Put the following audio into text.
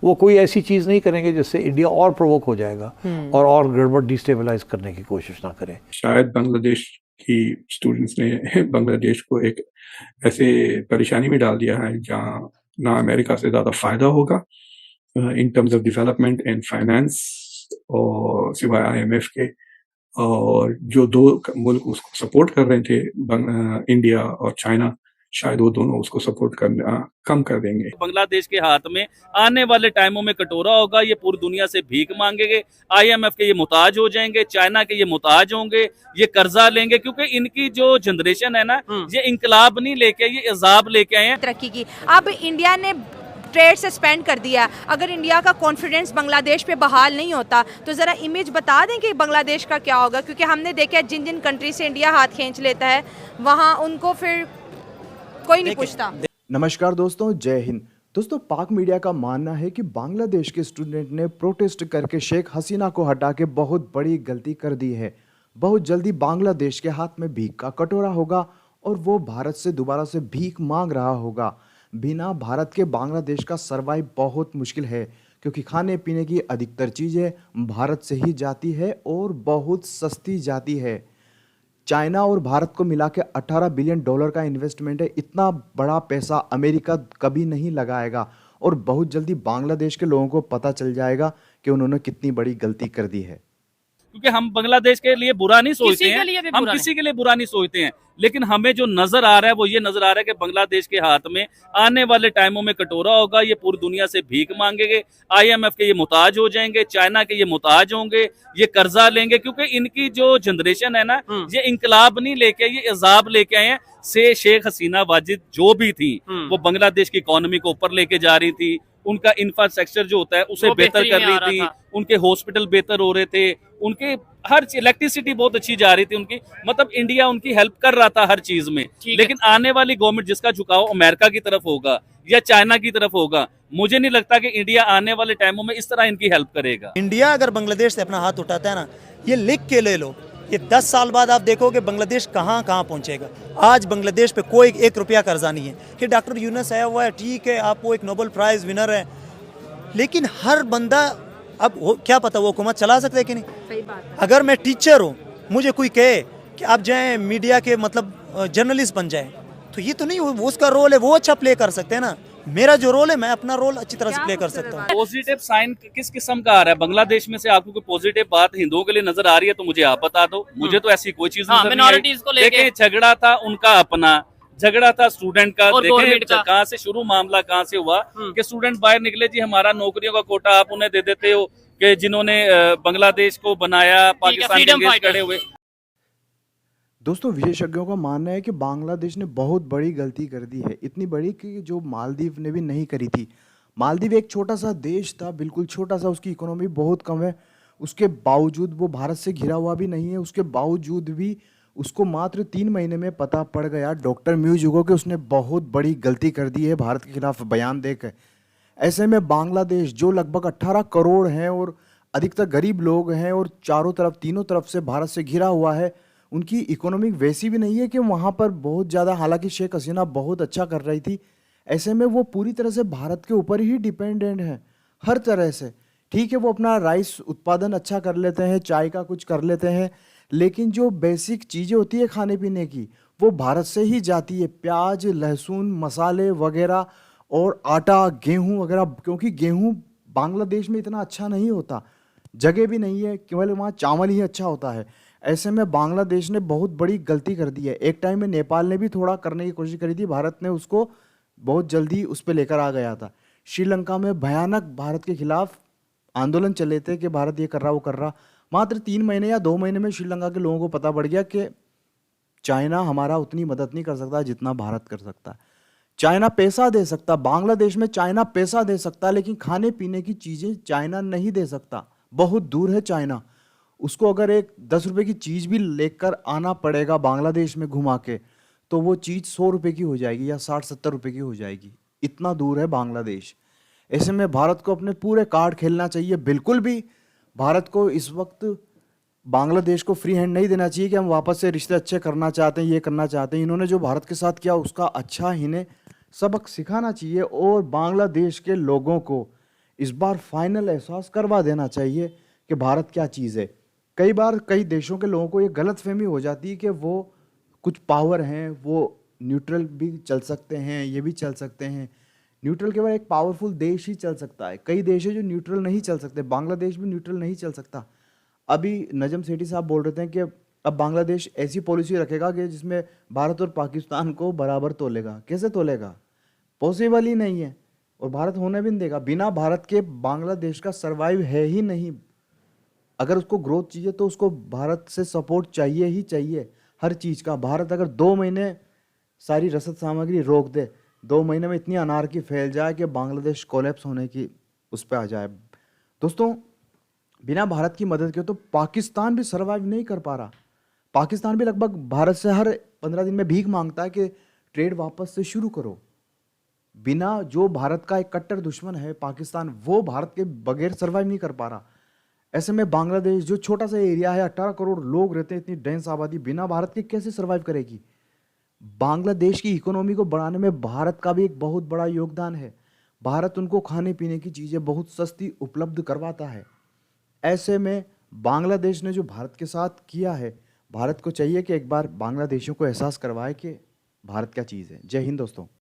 वो कोई ऐसी चीज़ नहीं करेंगे जिससे इंडिया और प्रोवोक हो जाएगा और गड़बड़ डिस्टेबलाइज करने की कोशिश ना करें। शायद बांग्लादेश की स्टूडेंट्स ने बांग्लादेश को एक ऐसे परेशानी में डाल दिया है जहाँ ना अमेरिका से ज़्यादा फ़ायदा होगा in terms of development and finance, और सिवाय आईएमएफ के, और जो दो मुल्क उसको सपोर्ट कर रहे थे इंडिया और चाइना, शायद वो दोनों उसको सपोर्ट करना कम कर देंगे। बांग्लादेश के हाथ में आने वाले टाइमों में कटोरा होगा, ये पूरी दुनिया से भीख मांगेंगे, आईएमएफ के ये मुताज हो जाएंगे, चाइना के ये मुताज होंगे, ये कर्जा लेंगे, क्योंकि इनकी जो जनरेशन है ना, ये इंकलाब नहीं लेके, ये इजाब लेके आए हैं। तरक्की की अब इंडिया ने ट्रेड सस्पेंड कर दिया। अगर इंडिया का कॉन्फिडेंस बांग्लादेश पे बहाल नहीं होता तो ज़रा इमेज बता दें कि बांग्लादेश का क्या होगा, क्योंकि हमने देखा है जिन जिन कंट्री से इंडिया हाथ खींच लेता है वहाँ उनको फिर कोई नहीं पूछता। नमस्कार दोस्तों, जय हिंद। दोस्तों, पाक मीडिया का मानना है कि बांग्लादेश के स्टूडेंट ने प्रोटेस्ट करके शेख हसीना को हटा के बहुत बड़ी गलती कर दी है। बहुत जल्दी बांग्लादेश के हाथ में भीख का कटोरा होगा और वो भारत से दोबारा से भीख मांग रहा होगा। बिना भारत के बांग्लादेश का सर्वाइव बहुत मुश्किल है, क्योंकि खाने पीने की अधिकतर चीज़ें भारत से ही जाती है और बहुत सस्ती जाती है। चाइना और भारत को मिला के $18 बिलियन का इन्वेस्टमेंट है। इतना बड़ा पैसा अमेरिका कभी नहीं लगाएगा और बहुत जल्दी बांग्लादेश के लोगों को पता चल जाएगा कि उन्होंने कितनी बड़ी गलती कर दी है। क्योंकि हम बांग्लादेश के लिए बुरा नहीं सोचते हैं, हम किसी के लिए बुरा नहीं सोचते हैं, लेकिन हमें जो नजर आ रहा है वो ये नजर आ रहा है कि बांग्लादेश के हाथ में आने वाले टाइमों में कटोरा होगा, ये पूरी दुनिया से भीख मांगेंगे, आईएमएफ के ये मुताज हो जाएंगे, चाइना के ये मुताज होंगे, ये कर्जा लेंगे, क्योंकि इनकी जो जनरेशन है ना, ये इंकलाब नहीं लेके, ये इजाब लेके आए हैं। से शेख हसीना वाजिद जो भी थी वो बांग्लादेश की इकोनॉमी को ऊपर लेके जा रही थी, उनका इंफ्रास्ट्रक्चर जो होता है उसे बेहतर कर रही थी, उनके हॉस्पिटल बेहतर हो रहे थे, उनके हर इलेक्ट्रिसिटी बहुत अच्छी जा रही थी उनकी, मतलब इंडिया उनकी हेल्प कर रहा था हर चीज में। लेकिन आने वाली गवर्नमेंट जिसका झुकाव अमेरिका की तरफ होगा या चाइना की तरफ होगा, मुझे नहीं लगता कि इंडिया आने वाले टाइमों में इस तरह इनकी हेल्प करेगा। इंडिया अगर बांग्लादेश से अपना हाथ उठाता है ना, ये लिख के ले लो, ये 10 साल बाद आप देखोगे बांग्लादेश कहाँ कहाँ पहुँचेगा। आज बांग्लादेश पे कोई 1 रुपया कर्जा नहीं है कि डॉक्टर यूनुस आया हुआ है, ठीक है, आप वो एक नोबेल प्राइज विनर है, लेकिन हर बंदा अब क्या पता वो हुकूमत चला सकता है कि नहीं। सही बात है। अगर मैं टीचर हूँ, मुझे कोई कहे कि आप जाएं मीडिया के मतलब जर्नलिस्ट बन जाएं, तो ये तो नहीं, वो उसका रोल है, वो अच्छा प्ले कर सकते हैं ना। मेरा जो रोल है, मैं अपना रोल अच्छी तरह से प्ले कर सकता हूँ। पॉजिटिव साइन किस किस्म का आ रहा है बांग्लादेश में से? आपको कोई पॉजिटिव बात हिंदुओं के लिए नजर आ रही है तो मुझे आप बता दो। मुझे तो ऐसी कोई चीज नजर नहीं आई। देखिए, झगड़ा था उनका अपना, झगड़ा था स्टूडेंट का। देखें कहाँ से शुरू मामला, कहाँ से हुआ कि स्टूडेंट बाहर निकले, जी हमारा नौकरियों का कोटा आप उन्हें दे देते हो कि जिन्होंने बांग्लादेश को बनाया, पाकिस्तान के अगेंस्ट खड़े हुए। दोस्तों, विशेषज्ञों का मानना है कि बांग्लादेश ने बहुत बड़ी गलती कर दी है, इतनी बड़ी कि जो मालदीव ने भी नहीं करी थी। मालदीव एक छोटा सा देश था, बिल्कुल छोटा सा, उसकी इकोनॉमी बहुत कम है, उसके बावजूद वो भारत से घिरा हुआ भी नहीं है, उसके बावजूद भी उसको मात्र 3 महीने में पता पड़ गया डॉक्टर म्यूजुगो कि उसने बहुत बड़ी गलती कर दी है भारत के खिलाफ बयान देकर। ऐसे में बांग्लादेश जो लगभग 18 करोड़ हैं और अधिकतर गरीब लोग हैं और चारों तरफ, तीनों तरफ से भारत से घिरा हुआ है, उनकी इकोनॉमिक वैसी भी नहीं है कि वहाँ पर बहुत ज़्यादा, हालांकि शेख हसीना बहुत अच्छा कर रही थी, ऐसे में वो पूरी तरह से भारत के ऊपर ही डिपेंडेंट है हर तरह से। ठीक है, वो अपना राइस उत्पादन अच्छा कर लेते हैं, चाय का कुछ कर लेते हैं, लेकिन जो बेसिक चीज़ें होती है खाने पीने की वो भारत से ही जाती है। प्याज, लहसुन, मसाले वगैरह और आटा, गेहूँ वगैरह, क्योंकि गेहूँ बांग्लादेश में इतना अच्छा नहीं होता, जगह भी नहीं है, केवल वहाँ चावल ही अच्छा होता है। ऐसे में बांग्लादेश ने बहुत बड़ी गलती कर दी है। एक टाइम में नेपाल ने भी थोड़ा करने की कोशिश करी थी, भारत ने उसको बहुत जल्दी उस पर लेकर आ गया था। श्रीलंका में भयानक भारत के खिलाफ आंदोलन चले थे कि भारत ये कर रहा, वो कर रहा। मात्र 3 महीने या 2 महीने में श्रीलंका के लोगों को पता पड़ गया कि चाइना हमारा उतनी मदद नहीं कर सकता जितना भारत कर सकता है। चाइना पैसा दे सकता, बांग्लादेश में चाइना पैसा दे सकता, लेकिन खाने पीने की चीज़ें चाइना नहीं दे सकता। बहुत दूर है चाइना, उसको अगर एक 10 रुपये की चीज़ भी लेकर आना पड़ेगा बांग्लादेश में घुमा के, तो वो चीज़ 100 रुपये की हो जाएगी या 60-70 रुपये की हो जाएगी। इतना दूर है बांग्लादेश। ऐसे में भारत को अपने पूरे कार्ड खेलना चाहिए। बिल्कुल भी भारत को इस वक्त बांग्लादेश को फ्री हैंड नहीं देना चाहिए कि हम वापस से रिश्ते अच्छे करना चाहते हैं, ये करना चाहते हैं। इन्होंने जो भारत के साथ किया उसका अच्छा इन्हें सबक सिखाना चाहिए और बांग्लादेश के लोगों को इस बार फाइनल एहसास करवा देना चाहिए कि भारत क्या चीज़ है। कई बार कई देशों के लोगों को ये गलतफहमी हो जाती है कि वो कुछ पावर हैं, वो न्यूट्रल भी चल सकते हैं, ये भी चल सकते हैं। न्यूट्रल केवल एक पावरफुल देश ही चल सकता है। कई देश है जो न्यूट्रल नहीं चल सकते, बांग्लादेश भी न्यूट्रल नहीं चल सकता। अभी नजम सेठी साहब बोल रहे थे कि अब बांग्लादेश ऐसी पॉलिसी रखेगा कि जिसमें भारत और पाकिस्तान को बराबर तोलेगा। कैसे तोलेगा? पॉसिबल ही नहीं है, और भारत होने भी नहीं देगा। बिना भारत के बांग्लादेश का सर्वाइव है ही नहीं। अगर उसको ग्रोथ चाहिए तो उसको भारत से सपोर्ट चाहिए ही चाहिए, हर चीज़ का। भारत अगर 2 महीने सारी रसद सामग्री रोक दे, 2 महीने में इतनी अनारकी फैल जाए कि बांग्लादेश कोलैप्स होने की उस पर आ जाए। दोस्तों, बिना भारत की मदद के तो पाकिस्तान भी सर्वाइव नहीं कर पा रहा। पाकिस्तान भी लगभग भारत से हर 15 दिन में भीख मांगता है कि ट्रेड वापस से शुरू करो। बिना, जो भारत का एक कट्टर दुश्मन है पाकिस्तान, वो भारत के बगैर सर्वाइव नहीं कर पा रहा। ऐसे में बांग्लादेश जो छोटा सा एरिया है, 18 करोड़ लोग रहते हैं, इतनी डेंस आबादी, बिना भारत के कैसे सर्वाइव करेगी? बांग्लादेश की इकोनॉमी को बढ़ाने में भारत का भी एक बहुत बड़ा योगदान है। भारत उनको खाने पीने की चीज़ें बहुत सस्ती उपलब्ध करवाता है। ऐसे में बांग्लादेश ने जो भारत के साथ किया है, भारत को चाहिए कि एक बार बांग्लादेशियों को एहसास करवाए कि भारत क्या चीज़ है। जय हिंद दोस्तों।